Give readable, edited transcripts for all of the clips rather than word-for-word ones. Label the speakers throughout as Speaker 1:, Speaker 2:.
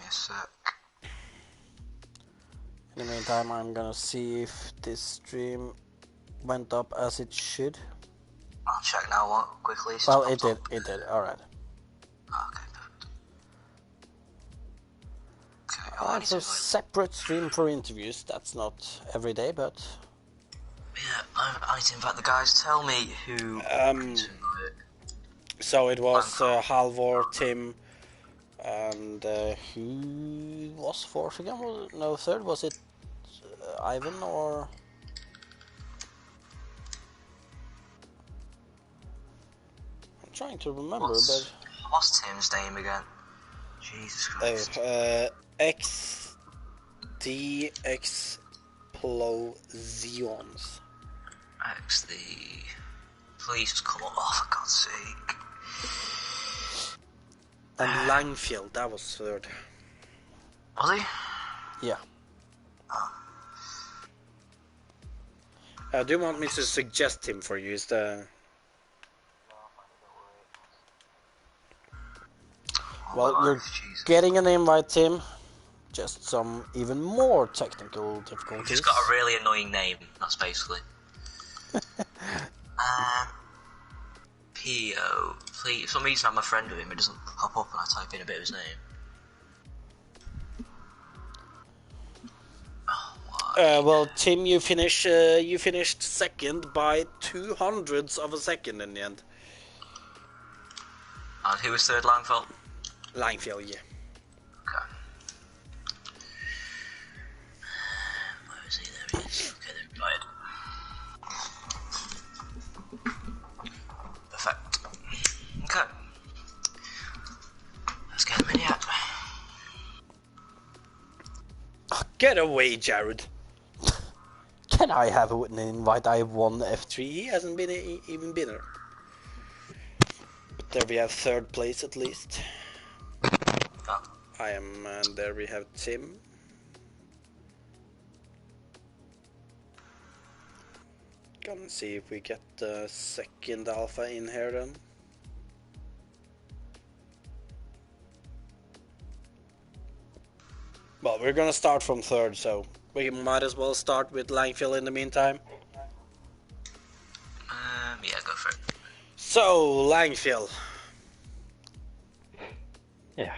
Speaker 1: a sec.
Speaker 2: In the meantime, I'm gonna see if this stream went up as it should.
Speaker 1: I'll check now, what, quickly.
Speaker 2: Well, it did, alright.
Speaker 1: Okay, perfect. Okay,
Speaker 2: Alright, so separate stream for interviews. That's not every day, but...
Speaker 1: Yeah, I need to invite the guys. Tell me who...
Speaker 2: So it was Halvor, Tim, and who was fourth again? No, third. Was it Ivan or... I'm trying to remember, but...
Speaker 1: What's Tim's name again? Jesus Christ.
Speaker 2: XD Explosions.
Speaker 1: XD... Please just come up, oh, for God's sake.
Speaker 2: And Langfield, that was third.
Speaker 1: Was he?
Speaker 2: Yeah. Do you want me to suggest him for you? Is the... Well, you're getting an invite, Tim. Just some even more technical difficulties.
Speaker 1: He's got a really annoying name, that's basically. P.O. Please, for some reason I'm a friend with him, it doesn't pop up when I type in a bit of his name.
Speaker 2: Well, Tim, you finished second by 0.02 of a second in the end.
Speaker 1: And who was third, Langfield?
Speaker 2: Langfield, yeah.
Speaker 1: Okay. Where is he? There he is. Okay, they're invited. Perfect. Okay. Let's get him in yet.
Speaker 2: Oh, get away, Jared. Can I have an invite? I have won F3. He hasn't been even been there. But there we have third place at least.
Speaker 1: Oh.
Speaker 2: I am, and there we have Tim. Gonna see if we get the second alpha in here then. Well, we're gonna start from third, so we might as well start with Langfield in the meantime.
Speaker 1: Yeah, go for it.
Speaker 2: So, Langfield.
Speaker 3: Yeah.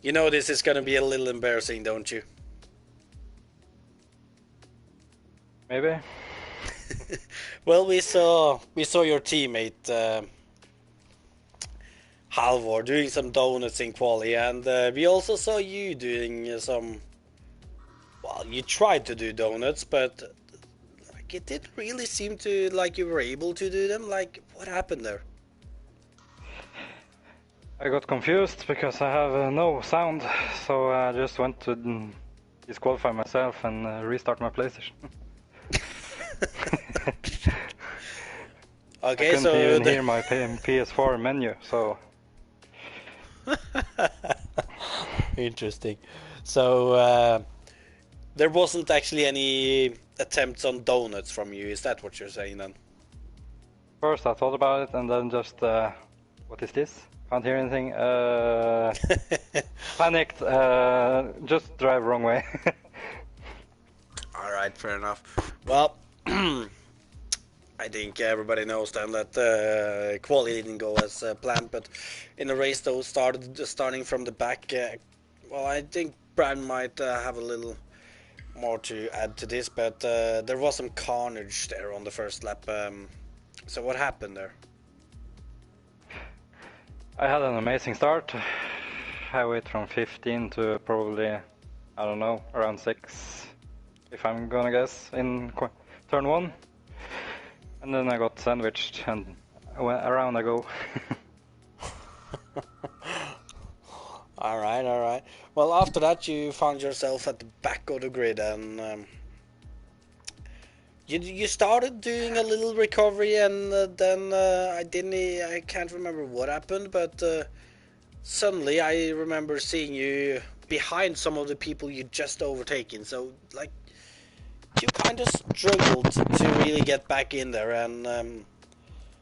Speaker 2: You know this is gonna be a little embarrassing, don't you?
Speaker 3: Maybe.
Speaker 2: Well, we saw your teammate Halvor doing some donuts in quali, and we also saw you doing some. Well, you tried to do donuts, but like it didn't really seem to like you were able to do them. Like, what happened there?
Speaker 3: I got confused because I have no sound, so I just went to disqualify myself and restart my PlayStation.
Speaker 2: Okay,
Speaker 3: I couldn't
Speaker 2: so
Speaker 3: even hear my PS4 menu, so...
Speaker 2: Interesting. So, there wasn't actually any attempts on donuts from you, is that what you're saying then?
Speaker 3: First I thought about it, and then just... what is this? Can't hear anything. Panicked. Just drive wrong way.
Speaker 2: Alright, fair enough. Well... I think everybody knows then that quali didn't go as planned, but in the race though starting from the back, well, I think Brad might have a little more to add to this, but there was some carnage there on the first lap. So what happened there?
Speaker 3: I had an amazing start. I went from 15 to probably, I don't know, around 6, if I'm gonna guess, in turn 1. And then I got sandwiched, and around I go.
Speaker 2: Alright. Well, after that you found yourself at the back of the grid, and you started doing a little recovery, and then I can't remember what happened, but suddenly I remember seeing you behind some of the people you just overtaken. So like, you kind of struggled to really get back in there, and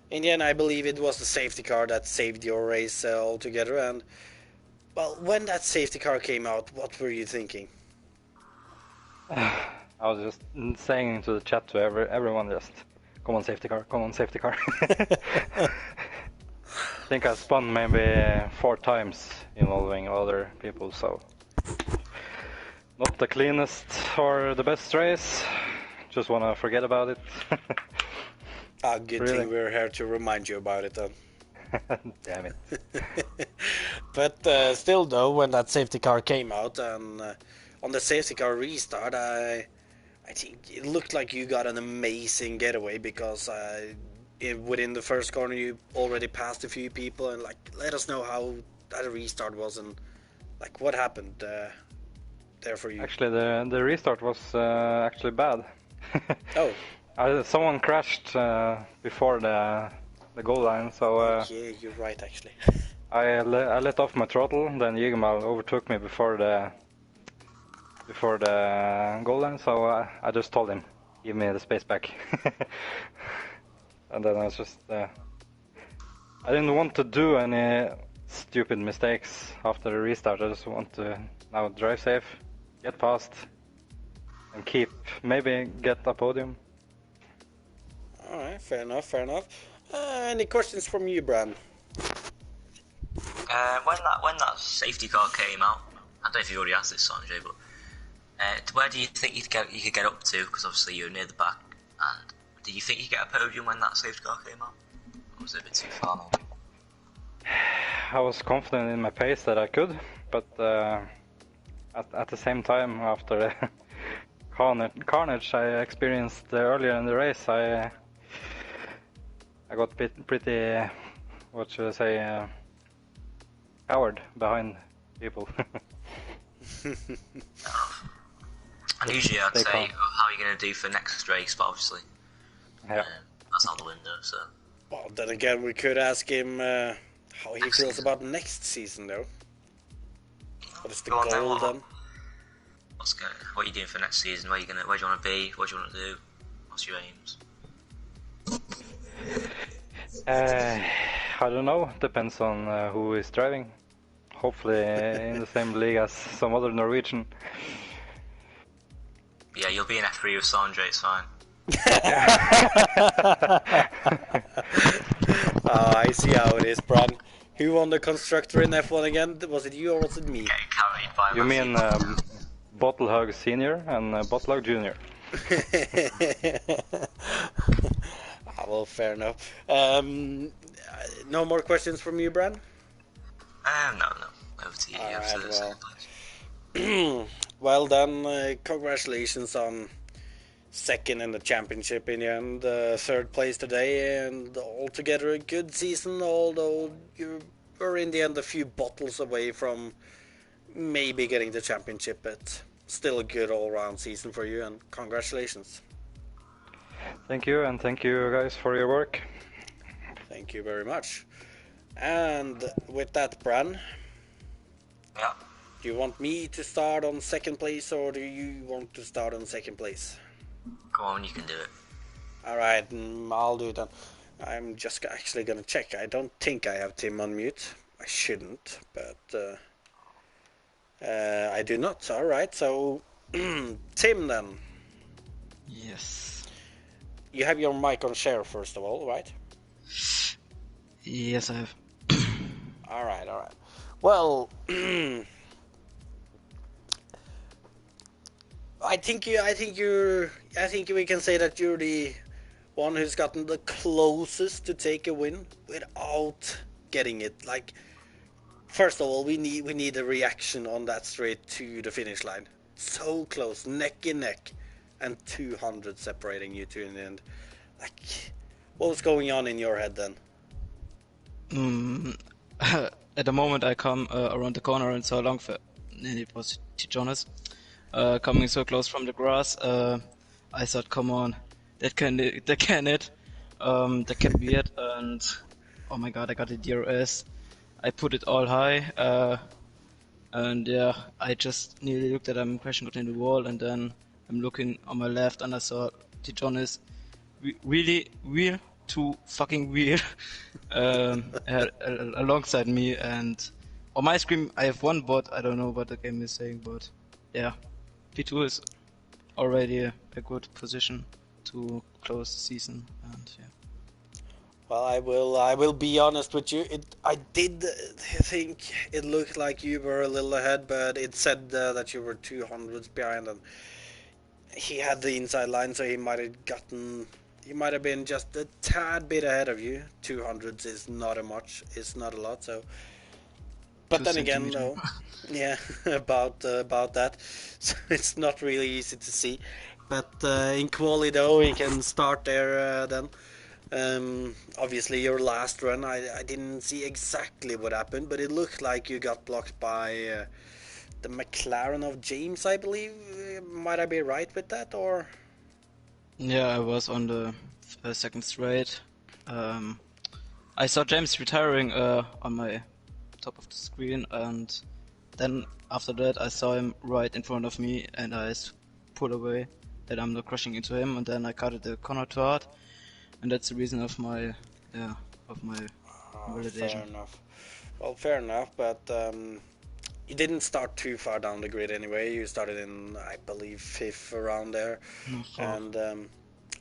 Speaker 2: in the end I believe it was the safety car that saved your race altogether. And Well, when that safety car came out, what were you thinking?
Speaker 3: I was just saying to the chat to everyone, just come on safety car, come on safety car. I think I spun maybe 4 times involving other people, so not the cleanest or the best race. Just wanna forget about it.
Speaker 2: Good
Speaker 3: Really?
Speaker 2: thing we're here to remind you about it then.
Speaker 3: Damn it.
Speaker 2: But still though, when that safety car came out and on the safety car restart, I think it looked like you got an amazing getaway because within the first corner you already passed a few people, and like let us know how that restart was and like what happened there for you.
Speaker 3: Actually, the restart was actually bad.
Speaker 2: Oh.
Speaker 3: Someone crashed before the goal line, so
Speaker 2: Yeah, you're right actually.
Speaker 3: I let off my throttle. Then Yigemal overtook me before the goal line, so I just told him, give me the space back. And then I was just I didn't want to do any stupid mistakes after the restart. I just want to now drive safe, get past, and maybe get a podium.
Speaker 2: All right, fair enough, fair enough. Any questions from you, Bran?
Speaker 1: When that safety car came out, I don't know if you already asked this, Sondre, but where do you think you could get up to? Because obviously you're near the back. And did you think you'd get a podium when that safety car came out? Or was it a bit too far now?
Speaker 3: I was confident in my pace that I could, but at the same time, after the carnage I experienced earlier in the race, I got pretty, what should I say, coward behind people.
Speaker 1: And usually I'd say, how are you going to do for next race, but obviously that's out the window, so...
Speaker 2: Well, then again, we could ask him how he feels about next season, though. What is the goal then?
Speaker 1: What are you doing for next season? Where do you want to be? What do you want to do? What's your aims?
Speaker 3: I don't know. Depends on who is driving. Hopefully in the same league as some other Norwegian.
Speaker 1: Yeah, you'll be in F3 with Sondre, it's fine.
Speaker 2: I see how it is, Bran. Who won the constructor in F1 again? Was it you or was it me?
Speaker 1: Getting carried by
Speaker 3: You mean Bottlehug Senior and Bottlehug Junior?
Speaker 2: Well, fair enough. No more questions from you, Bran?
Speaker 1: No. Over to you.
Speaker 2: Well done. Congratulations on second in the championship in the end, third place today, and altogether a good season, although you were in the end a few bottles away from maybe getting the championship, but still a good all-round season for you, and congratulations.
Speaker 3: Thank you, and thank you guys for your work.
Speaker 2: Thank you very much. And with that, Bran,
Speaker 1: yeah.
Speaker 2: Do you want me to start on second place, or do you want to start on second place?
Speaker 1: Go on, you can do it.
Speaker 2: Alright, I'll do it then. I'm just actually gonna check. I don't think I have Tim on mute. I shouldn't, but I do not. Alright, so Tim then.
Speaker 4: Yes.
Speaker 2: You have your mic on share first of all, right?
Speaker 4: Yes, I have.
Speaker 2: Alright. Well, I think we can say that you're the one who's gotten the closest to take a win without getting it. Like, first of all, we need a reaction on that straight to the finish line. So close, neck and neck, and 200 separating you two in the end. Like, what was going on in your head then?
Speaker 4: At the moment I come around the corner and saw Longford, and it was Jonas coming so close from the grass. I thought, come on, that can it, that can be it. And oh my god, I got the DRS. I put it all high, and yeah, I just nearly looked at him, crashing into the wall, and then I'm looking on my left, and I saw Jonas really too fucking weird alongside me, and on my screen I have one bot. I don't know what the game is saying, but yeah, P2 is already a good position to close the season, and yeah.
Speaker 2: Well, I will be honest with you. I did think it looked like you were a little ahead, but it said that you were 200s behind, and he had the inside line, so he might have been just a tad bit ahead of you. 200s is not a much, it's not a lot. So, but
Speaker 4: 2
Speaker 2: then again,
Speaker 4: centimeter.
Speaker 2: no, yeah, about that. So it's not really easy to see. But in quali though, we can start there then. Obviously, your last run, I didn't see exactly what happened, but it looked like you got blocked by the McLaren of James, I believe. Might I be right with that, or?
Speaker 4: Yeah, I was on the second straight. I saw James retiring on my top of the screen, and then after that I saw him right in front of me, and I pulled away that I'm not crashing into him, and then I cut the corner too hard, and that's the reason of my validation.
Speaker 2: Fair enough. Well, fair enough, but you didn't start too far down the grid anyway. You started in, I believe, 5th around there.
Speaker 4: No, 4th.
Speaker 2: And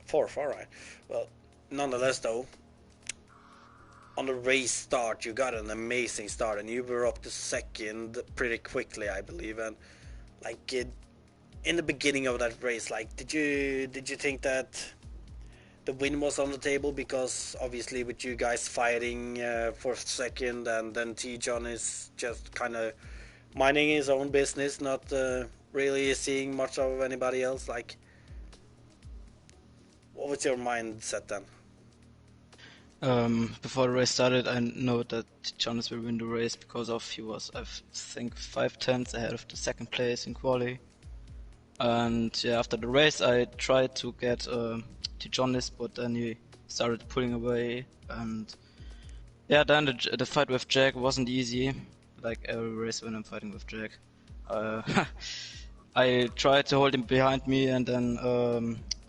Speaker 2: 4th, alright. Well, nonetheless though, on the race start you got an amazing start, and you were up to 2nd pretty quickly, I believe. And like in the beginning of that race, like did you think that the win was on the table? Because obviously with you guys fighting for 2nd, and then T-John is just kind of minding his own business, not really seeing much of anybody else. Like, what was your mindset then?
Speaker 4: Before the race started, I know that Jonas will win the race because he was, I think, 5/10 ahead of the 2nd place in quali. And yeah, after the race, I tried to get to Jonas, but then he started pulling away. And yeah, then the fight with Jack wasn't easy, like every race when I'm fighting with Jack. I tried to hold him behind me, and then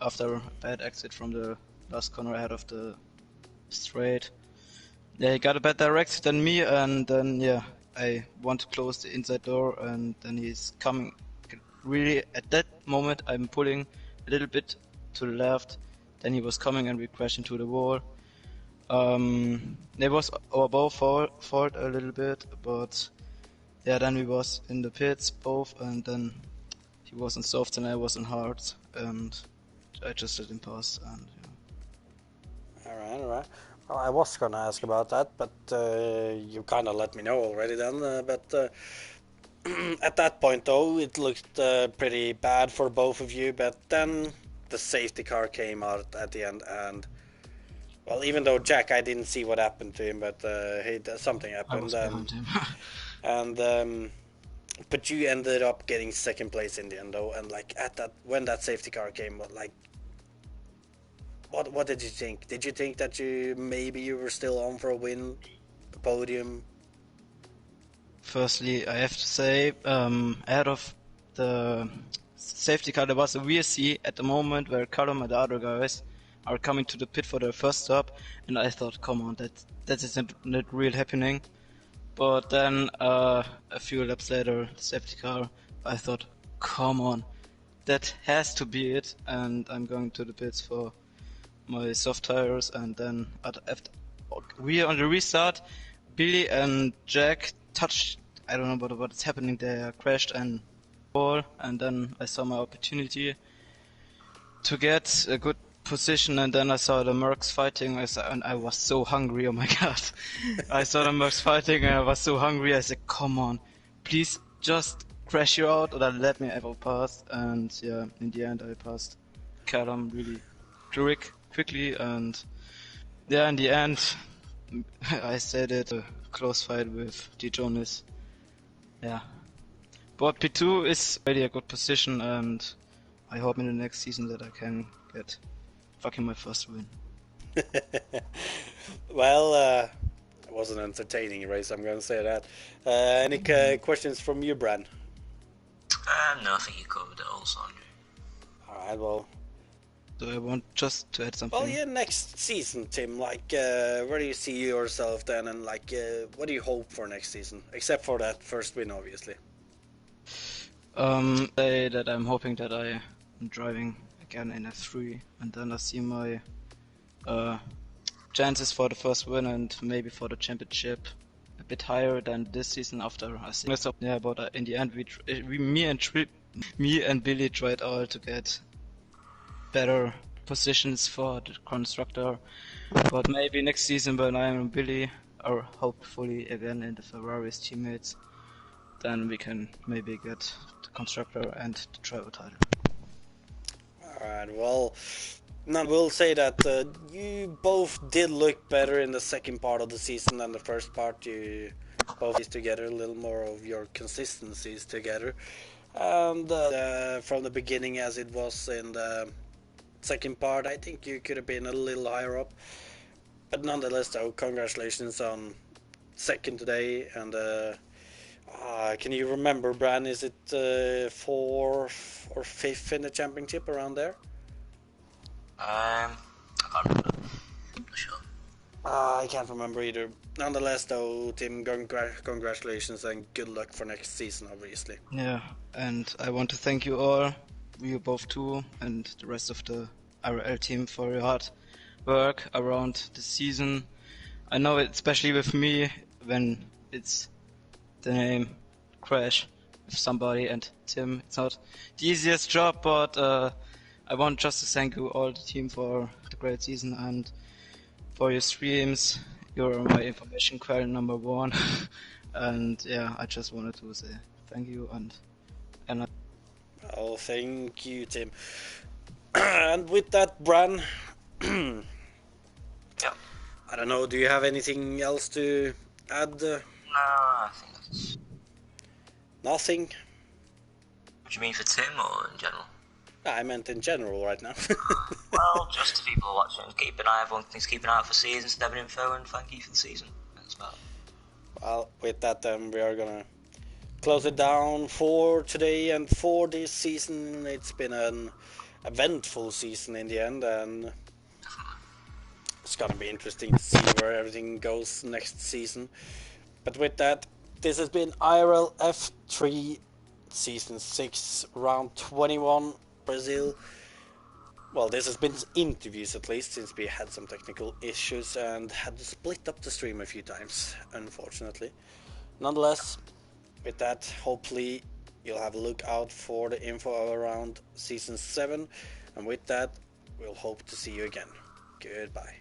Speaker 4: after a bad exit from the last corner ahead of the straight, yeah, he got a better exit than me, and then yeah, I want to close the inside door, and then he's coming. Really, at that moment, I'm pulling a little bit to the left. Then he was coming, and we crashed into the wall. It was our both fault a little bit, but yeah, then we was in the pits both, and then he was in soft and I was in hard, and I just let him pass. And yeah.
Speaker 2: All right. Well, I was gonna ask about that, but you kind of let me know already then. But at that point, though, it looked pretty bad for both of you. But then the safety car came out at the end, and well, even though Jack, I didn't see what happened to him, but something happened.
Speaker 4: I was behind him.
Speaker 2: And but you ended up getting 2nd place in the end, though. And like when that safety car came, what did you think? Did you think that maybe you were still on for a win, a podium?
Speaker 4: Firstly, I have to say, ahead of the safety car, there was a VSC at the moment where Callum and the other guys are coming to the pit for their first stop, and I thought, come on, that isn't real happening. But then a few laps later, the safety car, I thought, come on, that has to be it, and I'm going to the pits for my soft tires, and then after we on the restart, Billy and Jack touched, I don't know what's happening there, crashed and ball, and then I saw my opportunity to get a good position, and then I saw the Mercs fighting, and I was so hungry, oh my god. I saw the Mercs fighting and I was so hungry, I said, come on, please just crash you out or let me have a pass, and yeah, in the end I passed Callum really quickly, and yeah, in the end I said it, a close fight with D. Jonas. Yeah. But P2 is really a good position, and I hope in the next season that I can get fucking my first win.
Speaker 2: Well, it was an entertaining race, I'm going to say that. Any questions from you, Bran?
Speaker 1: No, I think you covered it all, Sondre.
Speaker 2: Alright, well,
Speaker 4: So I want just to add something.
Speaker 2: Well, yeah, next season, Tim. Like, where do you see yourself then, and like, what do you hope for next season? Except for that first win, obviously.
Speaker 4: Say that I'm hoping that I am driving again in F3, and then I see my chances for the first win and maybe for the championship a bit higher than this season. After I see myself, yeah, but in the end, me and Billy tried all to get better positions for the constructor. But maybe next season when I am Billy, or hopefully again in the Ferrari's teammates, then we can maybe get the constructor and the driver title.
Speaker 2: Alright, well, I will say that you both did look better in the second part of the season than the first part. You both pieced together a little more of your consistencies together. And from the beginning as it was in the second part, I think you could have been a little higher up. But nonetheless, though, congratulations on second today. And can you remember, Bran, is it fourth or fifth in the championship, around there?
Speaker 1: I can't remember. I'm not sure.
Speaker 2: I can't remember either. Nonetheless, though, Tim, congratulations and good luck for next season, obviously.
Speaker 4: Yeah, and I want to thank you all, you both too, and the rest of the IRL team for your hard work around the season. I know it, especially with me, when it's the name Crash with somebody and Tim, it's not the easiest job, but I want just to thank you all, the team, for the great season and for your streams. You're my information quelle number one. And yeah, I just wanted to say thank you and
Speaker 2: Oh, thank you, Tim. And with that, Bran,
Speaker 1: Yeah.
Speaker 2: I don't know, do you have anything else to add?
Speaker 1: No, I think that's...
Speaker 2: Nothing?
Speaker 1: What do you mean, for Tim or in general?
Speaker 2: I meant in general right now.
Speaker 1: Well, just to people watching, keep an eye, everyone thinks keep an eye out for season, Devon info, and thank you for the season. That's about it.
Speaker 2: Well, with that, then we are gonna close it down for today and for this season. It's been an eventful season in the end, and it's gonna be interesting to see where everything goes next season. But with that, this has been IRL F3 Season 6, Round 21, Brazil. Well, this has been interviews at least, since we had some technical issues and had to split up the stream a few times, unfortunately. Nonetheless, with that, hopefully you'll have a look out for the info around Season 7. And with that, we'll hope to see you again. Goodbye.